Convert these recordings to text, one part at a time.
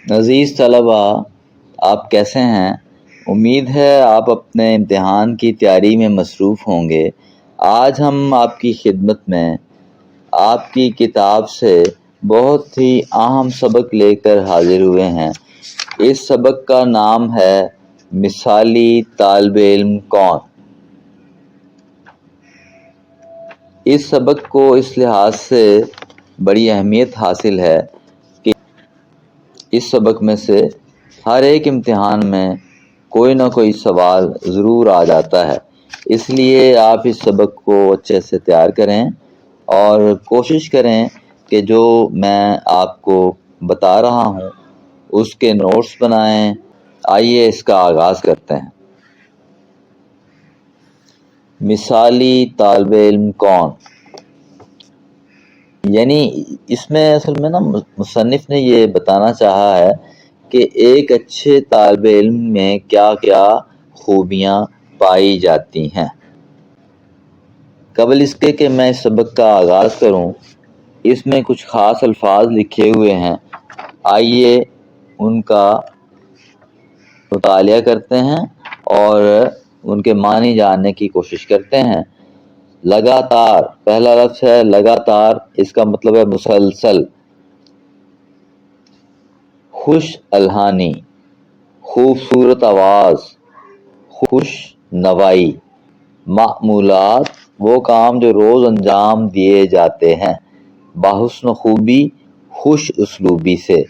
عزیز طلبہ، آپ کیسے ہیں؟ امید ہے آپ اپنے امتحان کی تیاری میں مصروف ہوں گے۔ آج ہم آپ کی خدمت میں آپ کی کتاب سے بہت ہی اہم سبق لے کر حاضر ہوئے ہیں۔ اس سبق کا نام ہے مثالی طالب علم کون؟ اس سبق کو اس لحاظ سے بڑی اہمیت حاصل ہے کہ اس سبق میں سے ہر ایک امتحان میں کوئی نہ کوئی سوال ضرور آ جاتا ہے۔ اس لیے آپ اس سبق کو اچھے سے تیار کریں اور کوشش کریں کہ جو میں آپ کو بتا رہا ہوں اس کے نوٹس بنائیں۔ آئیے اس کا آغاز کرتے ہیں۔ مثالی طالب علم کون؟ یعنی اس میں اصل میں مصنف نے یہ بتانا چاہا ہے کہ ایک اچھے طالب علم میں کیا کیا خوبیاں پائی جاتی ہیں۔ قبل اس کے کہ میں اس سبق کا آغاز کروں، اس میں کچھ خاص الفاظ لکھے ہوئے ہیں، آئیے ان کا مطالعہ کرتے ہیں اور ان کے معنی جاننے کی کوشش کرتے ہیں۔ لگاتار، پہلا لفظ ہے لگاتار، اس کا مطلب ہے مسلسل۔ خوش الحانی، خوبصورت آواز، خوش نوائی۔ معمولات، وہ کام جو روز انجام دیے جاتے ہیں، بحسن خوبی، خوش اسلوبی سے۔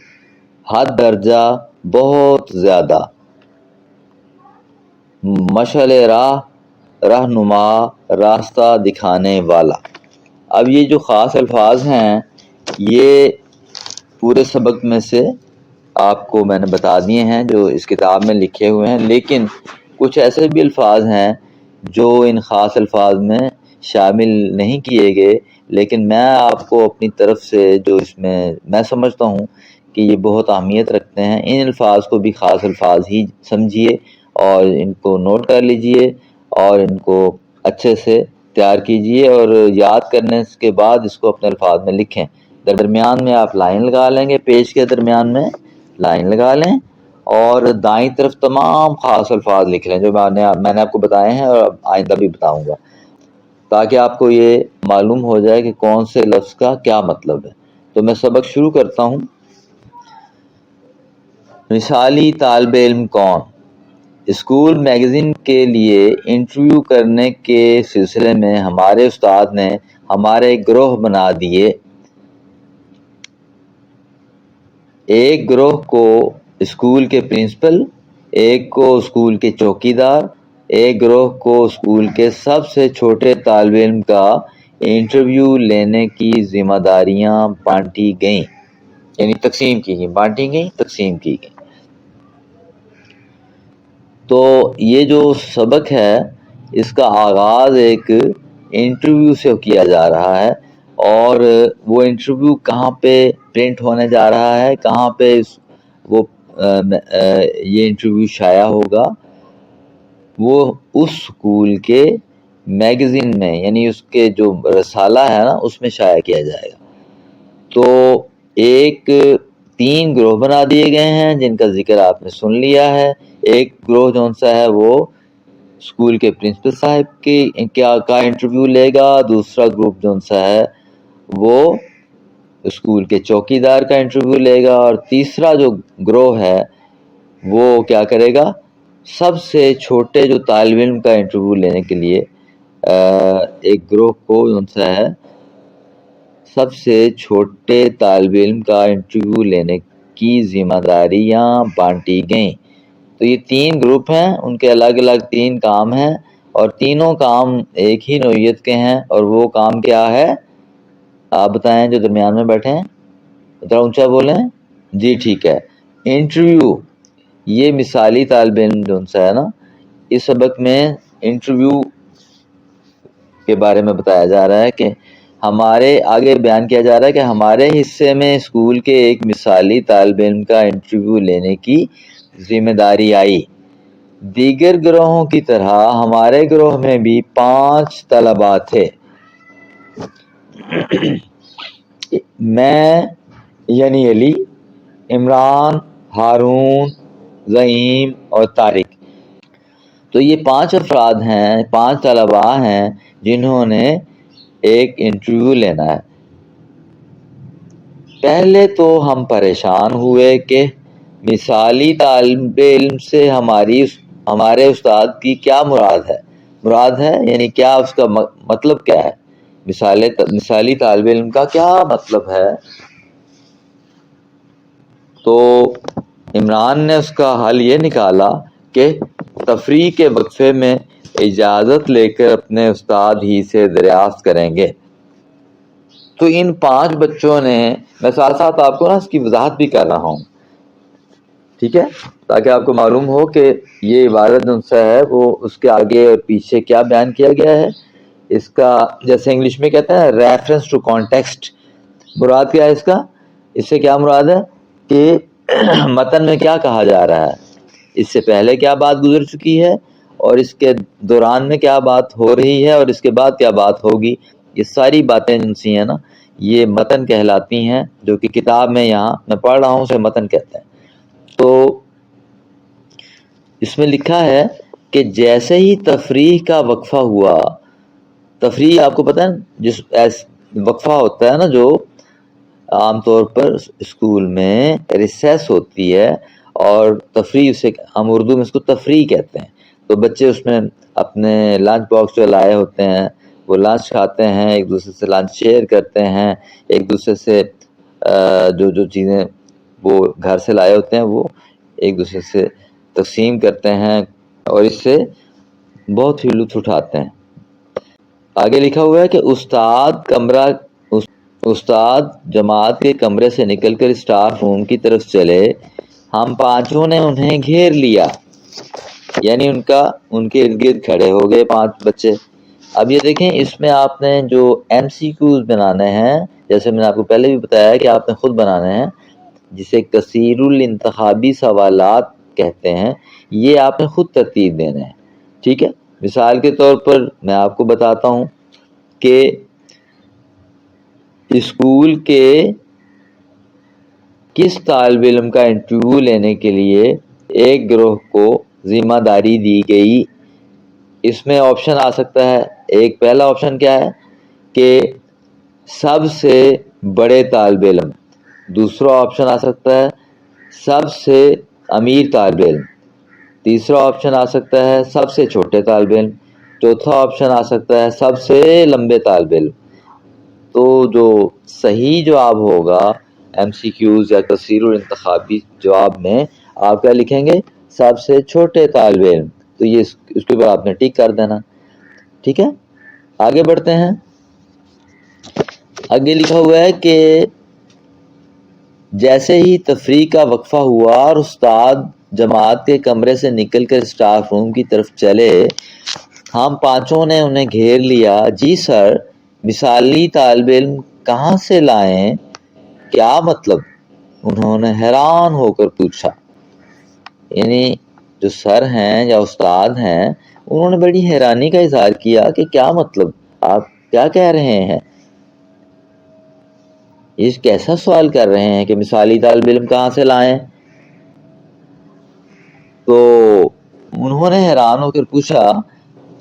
حد درجہ، بہت زیادہ۔ مشعل راہ، رہنما، راستہ دکھانے والا۔ اب یہ جو خاص الفاظ ہیں یہ پورے سبق میں سے آپ کو میں نے بتا دیے ہیں جو اس کتاب میں لکھے ہوئے ہیں، لیکن کچھ ایسے بھی الفاظ ہیں جو ان خاص الفاظ میں شامل نہیں کیے گئے، لیکن میں آپ کو اپنی طرف سے جو اس میں سمجھتا ہوں کہ یہ بہت اہمیت رکھتے ہیں، ان الفاظ کو بھی خاص الفاظ ہی سمجھیے اور ان کو نوٹ کر لیجئے اور ان کو اچھے سے تیار کیجئے اور یاد کرنے کے بعد اس کو اپنے الفاظ میں لکھیں۔ درمیان میں آپ لائن لگا لیں گے، پیج کے درمیان میں لائن لگا لیں اور دائیں طرف تمام خاص الفاظ لکھ لیں جو میں نے آپ کو بتائے ہیں اور آئندہ بھی بتاؤں گا، تاکہ آپ کو یہ معلوم ہو جائے کہ کون سے لفظ کا کیا مطلب ہے۔ تو میں سبق شروع کرتا ہوں۔ مثالی طالب علم کون؟ اسکول میگزین کے لیے انٹرویو کرنے کے سلسلے میں ہمارے استاد نے ہمارے گروہ بنا دیے۔ ایک گروہ کو اسکول کے پرنسپل، ایک کو اسکول کے چوکیدار، ایک گروہ کو اسکول کے سب سے چھوٹے طالب علم کا انٹرویو لینے کی ذمہ داریاں بانٹی گئیں، یعنی تقسیم کی گئیں، بانٹی گئیں، تقسیم کی گئیں۔ تو یہ جو سبق ہے اس کا آغاز ایک انٹرویو سے کیا جا رہا ہے، اور وہ انٹرویو کہاں پہ پرنٹ ہونے جا رہا ہے، کہاں پہ وہ یہ انٹرویو شائع ہوگا، وہ اس اسکول کے میگزین میں، یعنی اس کے جو رسالہ ہے نا اس میں شائع کیا جائے گا۔ تو ایک 3 گروہ بنا دیے گئے ہیں جن کا ذکر آپ نے سن لیا ہے۔ ایک گروہ جون سا ہے وہ اسکول کے پرنسپل صاحب کا انٹرویو لے گا، دوسرا گروپ جون سا ہے وہ اسکول کے چوکیدار کا انٹرویو لے گا، اور تیسرا جو گروہ ہے وہ کیا کرے گا، سب سے چھوٹے جو طالب علم کا انٹرویو لینے کے لیے ایک گروہ کو جون سا ہے سب سے چھوٹے طالب علم کا انٹرویو لینے کی ذمہ داریاں بانٹی گئیں۔ تو یہ 3 گروپ ہیں، ان کے الگ الگ 3 کام ہیں، اور تینوں کام ایک ہی نوعیت کے ہیں، اور وہ کام کیا ہے آپ بتائیں جو درمیان میں بیٹھے ہیں، ذرا اونچا بولیں۔ جی ٹھیک ہے، انٹرویو۔ یہ مثالی طالب علم جو سا ہے نا، اس سبق میں انٹرویو کے بارے میں بتایا جا رہا ہے کہ ہمارے آگے بیان کیا جا رہا ہے کہ ہمارے حصے میں اسکول کے ایک مثالی طالب علم کا انٹرویو لینے کی ذمہ داری آئی۔ دیگر گروہوں کی طرح ہمارے گروہ میں بھی 5 طلباء تھے۔ میں یعنی علی، عمران، ہارون، زعیم اور طارق۔ تو یہ 5 افراد ہیں، 5 طلباء ہیں جنہوں نے ایک انٹرویو لینا ہے۔ پہلے تو ہم پریشان ہوئے کہ مثالی طالب علم سے ہمارے استاد کی کیا مراد ہے یعنی کیا اس کا مطلب کیا ہے، مثالی طالب علم کا کیا مطلب ہے۔ تو عمران نے اس کا حل یہ نکالا کہ تفریح کے وقفے میں اجازت لے کر اپنے استاد ہی سے دریافت کریں گے۔ تو ان 5 بچوں نے، میں ساتھ ساتھ آپ کو اس کی وضاحت بھی کر رہا ہوں، ٹھیک ہے، تاکہ آپ کو معلوم ہو کہ یہ عبارت جو ہے وہ اس کے آگے اور پیچھے کیا بیان کیا گیا ہے۔ اس کا جیسے انگلش میں کہتے ہیں ریفرنس ٹو کانٹیکسٹ، مراد کیا ہے اس سے کیا مراد ہے کہ متن میں کیا کہا جا رہا ہے، اس سے پہلے کیا بات گزر چکی ہے اور اس کے دوران میں کیا بات ہو رہی ہے اور اس کے بعد کیا بات ہوگی۔ یہ ساری باتیں جو سی ہیں نا، یہ متن کہلاتی ہیں، جو کہ کتاب میں یہاں میں پڑھ رہا ہوں اسے متن کہتے ہیں۔ تو اس میں لکھا ہے کہ جیسے ہی تفریح کا وقفہ ہوا، تفریح آپ کو پتہ ہے جس وقفہ ہوتا ہے نا، جو عام طور پر اسکول میں ریسیس ہوتی ہے اور تفریح، اسے ہم اردو میں اس کو تفریح کہتے ہیں۔ تو بچے اس میں اپنے لنچ باکس جو لائے ہوتے ہیں وہ لنچ کھاتے ہیں، ایک دوسرے سے لنچ شیئر کرتے ہیں، ایک دوسرے سے جو چیزیں وہ گھر سے لائے ہوتے ہیں وہ ایک دوسرے سے تقسیم کرتے ہیں اور اس سے بہت ہی لطف اٹھاتے ہیں۔ آگے لکھا ہوا ہے کہ استاد جماعت کے کمرے سے نکل کر اسٹاف روم کی طرف چلے، ہم 5 نے انہیں گھیر لیا، یعنی ان کے ارد گرد کھڑے ہو گئے 5 بچے۔ اب یہ دیکھیں، اس میں آپ نے جو MCQs بنانے ہیں، جیسے میں نے آپ کو پہلے بھی بتایا کہ آپ نے خود بنانے ہیں، جسے کثیر الانتخابی سوالات کہتے ہیں، یہ آپ نے خود ترتیب دینے ہیں، ٹھیک ہے۔ مثال کے طور پر میں آپ کو بتاتا ہوں کہ اسکول کے کس طالب علم کا انٹرویو لینے کے لیے ایک گروہ کو ذمہ داری دی گئی۔ اس میں آپشن آ سکتا ہے، ایک پہلا آپشن کیا ہے کہ سب سے بڑے طالب علم، دوسرا آپشن آ سکتا ہے سب سے امیر طالب علم، تیسرا آپشن آ سکتا ہے سب سے چھوٹے طالب علم، چوتھا آپشن آ سکتا ہے سب سے لمبے طالب علم۔ تو جو صحیح جواب ہوگا MCQs یا کثیر الانتخابی جواب میں آپ کیا لکھیں گے، سب سے چھوٹے طالب علم۔ تو یہ اس کے بعد آپ نے ٹک کر دینا، ٹھیک ہے۔ آگے بڑھتے ہیں، آگے لکھا ہوا ہے کہ جیسے ہی تفریح کا وقفہ ہوا اور استاد جماعت کے کمرے سے نکل کر اسٹاف روم کی طرف چلے، ہم 5 نے انہیں گھیر لیا۔ جی سر، مثالی طالب علم کہاں سے لائیں، کیا مطلب، انہوں نے حیران ہو کر پوچھا۔ یعنی جو سر ہیں یا استاد ہیں، انہوں نے بڑی حیرانی کا اظہار کیا کہ کیا مطلب، آپ کیا کہہ رہے ہیں، یہ کیسا سوال کر رہے ہیں کہ مثالی طالب علم کہاں سے لائیں۔ تو انہوں نے حیران ہو کر پوچھا،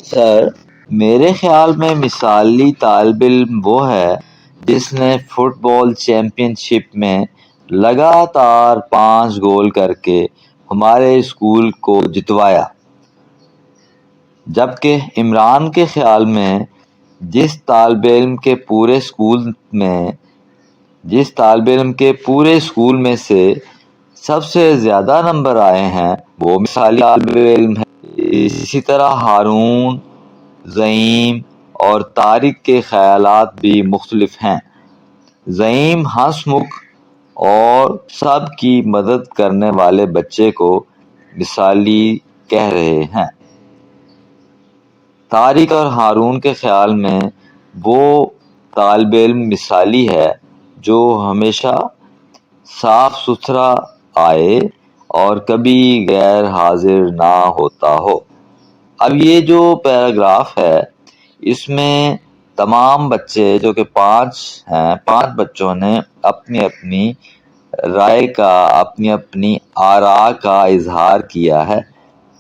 سر میرے خیال میں مثالی طالب علم وہ ہے جس نے فٹ بال چیمپئن شپ میں لگاتار 5 گول کر کے ہمارے اسکول کو جتوایا، جبکہ عمران کے خیال میں جس طالب علم کے پورے اسکول میں سے سب سے زیادہ نمبر آئے ہیں وہ مثالی طالب علم ہے۔ اسی طرح ہارون، زعیم اور طارق کے خیالات بھی مختلف ہیں۔ زعیم ہنس مکھ اور سب کی مدد کرنے والے بچے کو مثالی کہہ رہے ہیں۔ طارق اور ہارون کے خیال میں وہ طالب علم مثالی ہے جو ہمیشہ صاف ستھرا آئے اور کبھی غیر حاضر نہ ہوتا ہو۔ اب یہ جو پیراگراف ہے، اس میں تمام بچے جو کہ 5 ہیں، 5 بچوں نے اپنی اپنی رائے کا، اپنی اپنی آراء کا اظہار کیا ہے،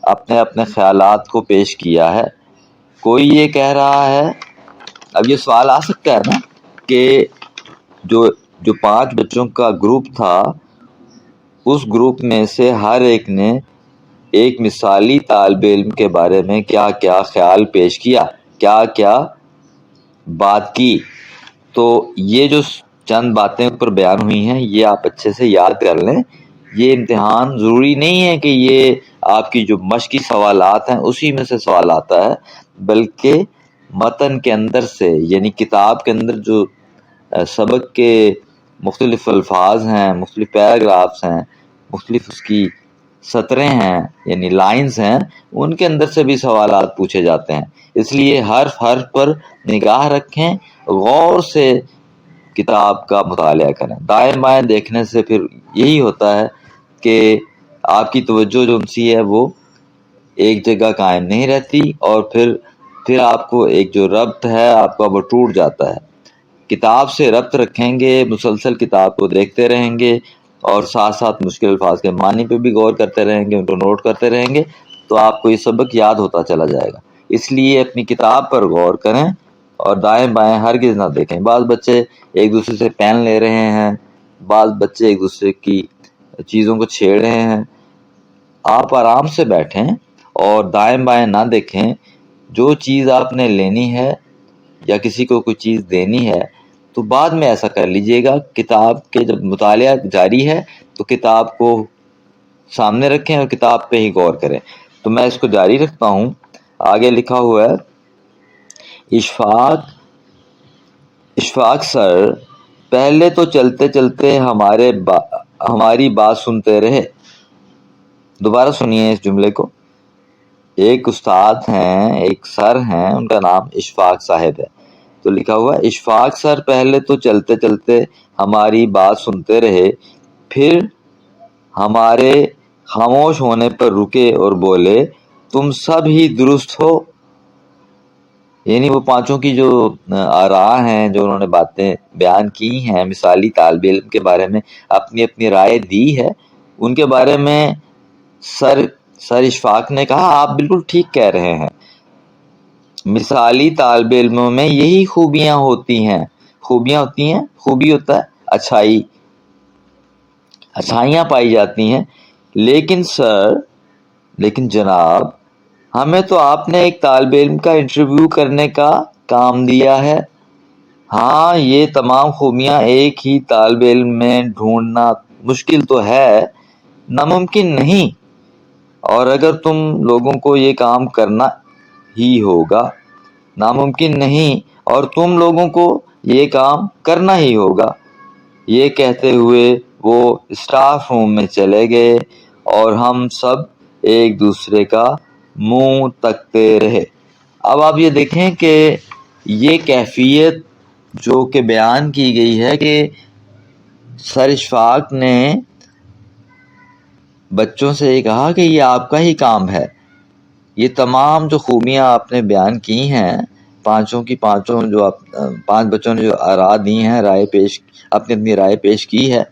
اپنے اپنے خیالات کو پیش کیا ہے۔ کوئی یہ کہہ رہا ہے، اب یہ سوال آ سکتا ہے نا کہ جو 5 بچوں کا گروپ تھا، اس گروپ میں سے ہر ایک نے ایک مثالی طالب علم کے بارے میں کیا کیا خیال پیش کیا، کیا کیا بات کی۔ تو یہ جو چند باتیں اوپر بیان ہوئی ہیں یہ آپ اچھے سے یاد کر لیں۔ یہ امتحان ضروری نہیں ہے کہ یہ آپ کی جو مشقی سوالات ہیں اسی میں سے سوال آتا ہے، بلکہ متن کے اندر سے، یعنی کتاب کے اندر جو سبق کے مختلف الفاظ ہیں، مختلف پیراگرافس ہیں، مختلف اس کی سطریں ہیں یعنی لائنز ہیں، ان کے اندر سے بھی سوالات پوچھے جاتے ہیں۔ اس لیے حرف حرف پر نگاہ رکھیں، غور سے کتاب کا مطالعہ کریں۔ دائیں بائیں دیکھنے سے پھر یہی ہوتا ہے کہ آپ کی توجہ جو سی ہے وہ ایک جگہ قائم نہیں رہتی، اور پھر آپ کو ایک جو ربط ہے آپ کا وہ ٹوٹ جاتا ہے۔ کتاب سے ربط رکھیں گے، مسلسل کتاب کو دیکھتے رہیں گے، اور ساتھ ساتھ مشکل الفاظ کے معنی پہ بھی غور کرتے رہیں گے، ان کو نوٹ کرتے رہیں گے، تو آپ کو یہ سبق یاد ہوتا چلا جائے گا۔ اس لیے اپنی کتاب پر غور کریں اور دائیں بائیں ہرگز نہ دیکھیں۔ بعض بچے ایک دوسرے سے پین لے رہے ہیں، بعض بچے ایک دوسرے کی چیزوں کو چھیڑ رہے ہیں۔ آپ آرام سے بیٹھیں اور دائیں بائیں نہ دیکھیں۔ جو چیز آپ نے لینی ہے یا کسی کو کوئی چیز دینی ہے تو بعد میں ایسا کر لیجئے گا۔ کتاب کے جب مطالعہ جاری ہے تو کتاب کو سامنے رکھیں اور کتاب پہ ہی غور کریں۔ تو میں اس کو جاری رکھتا ہوں۔ آگے لکھا ہوا ہے، اشفاق سر پہلے تو چلتے چلتے ہماری بات سنتے رہے۔ دوبارہ سنیے اس جملے کو۔ ایک استاد ہیں، ایک سر ہیں، ان کا نام اشفاق صاحب ہے۔ تو لکھا ہوا ہے، اشفاق سر پہلے تو چلتے چلتے ہماری بات سنتے رہے، پھر ہمارے خاموش ہونے پر رکے اور بولے، تم سب ہی درست ہو۔ یعنی وہ 5 کی جو آراء ہیں، جو انہوں نے باتیں بیان کی ہیں مثالی طالب علم کے بارے میں، اپنی اپنی رائے دی ہے، ان کے بارے میں سر اشفاق نے کہا آپ بالکل ٹھیک کہہ رہے ہیں۔ مثالی طالب علموں میں یہی خوبیاں ہوتی ہیں۔ خوبی ہوتا ہے اچھائیاں پائی جاتی ہیں۔ لیکن جناب، ہمیں تو آپ نے ایک طالب علم کا انٹرویو کرنے کا کام دیا ہے۔ ہاں، یہ تمام خوبیاں ایک ہی طالب علم میں ڈھونڈنا مشکل تو ہے، ناممکن نہیں، اور اگر تم لوگوں کو یہ کام کرنا ہی ہوگا، ناممکن نہیں، اور تم لوگوں کو یہ کام کرنا ہی ہوگا۔ یہ کہتے ہوئے وہ اسٹاف روم میں چلے گئے اور ہم سب ایک دوسرے کا منہ تکتے رہے۔ اب آپ یہ دیکھیں کہ یہ کیفیت جو کہ بیان کی گئی ہے کہ سر اشفاق نے بچوں سے یہ کہا کہ یہ آپ کا ہی کام ہے۔ یہ تمام جو خوبیاں آپ نے بیان کی ہیں، 5 بچوں نے جو آراء دی ہیں، اپنی رائے پیش کی ہے،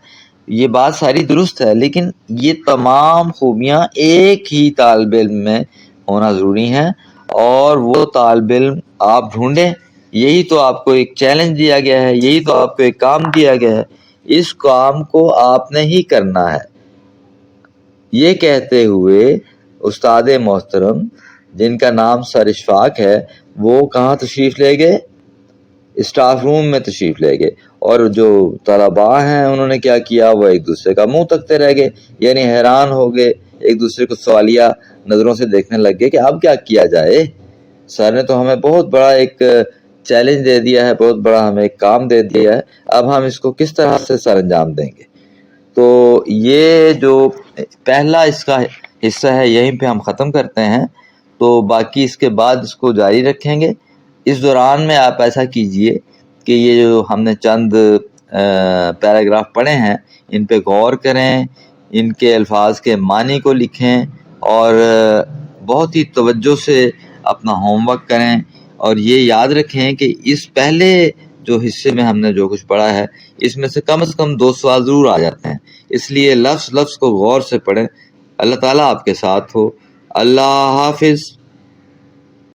یہ بات ساری درست ہے، لیکن یہ تمام خوبیاں ایک ہی طالب علم میں ہونا ضروری ہیں، اور وہ طالب علم آپ ڈھونڈیں۔ یہی تو آپ کو ایک چیلنج دیا گیا ہے، یہی تو آپ کو ایک کام دیا گیا ہے، اس کام کو آپ نے ہی کرنا ہے۔ یہ کہتے ہوئے استاد محترم جن کا نام سر اشفاق ہے وہ کہاں تشریف لے گئے؟ اسٹاف روم میں تشریف لے گئے، اور جو طلباء ہیں انہوں نے کیا کیا، وہ ایک دوسرے کا منہ تکتے رہ گئے، یعنی حیران ہو گئے، ایک دوسرے کو سوالیہ نظروں سے دیکھنے لگ گئے کہ اب کیا کیا جائے۔ سر نے تو ہمیں بہت بڑا ایک چیلنج دے دیا ہے، بہت بڑا ہمیں ایک کام دے دیا ہے، اب ہم اس کو کس طرح سے سر انجام دیں گے؟ تو یہ جو پہلا اس کا حصہ ہے یہیں پہ ہم ختم کرتے ہیں، تو باقی اس کے بعد اس کو جاری رکھیں گے۔ اس دوران میں آپ ایسا کیجئے کہ یہ جو ہم نے چند پیراگراف پڑھے ہیں ان پہ غور کریں، ان کے الفاظ کے معنی کو لکھیں، اور بہت ہی توجہ سے اپنا ہوم ورک کریں، اور یہ یاد رکھیں کہ اس پہلے جو حصے میں ہم نے جو کچھ پڑھا ہے اس میں سے کم 2 سوال ضرور آ جاتے ہیں، اس لیے لفظ کو غور سے پڑھیں۔ اللہ تعالیٰ آپ کے ساتھ ہو۔ اللہ حافظ۔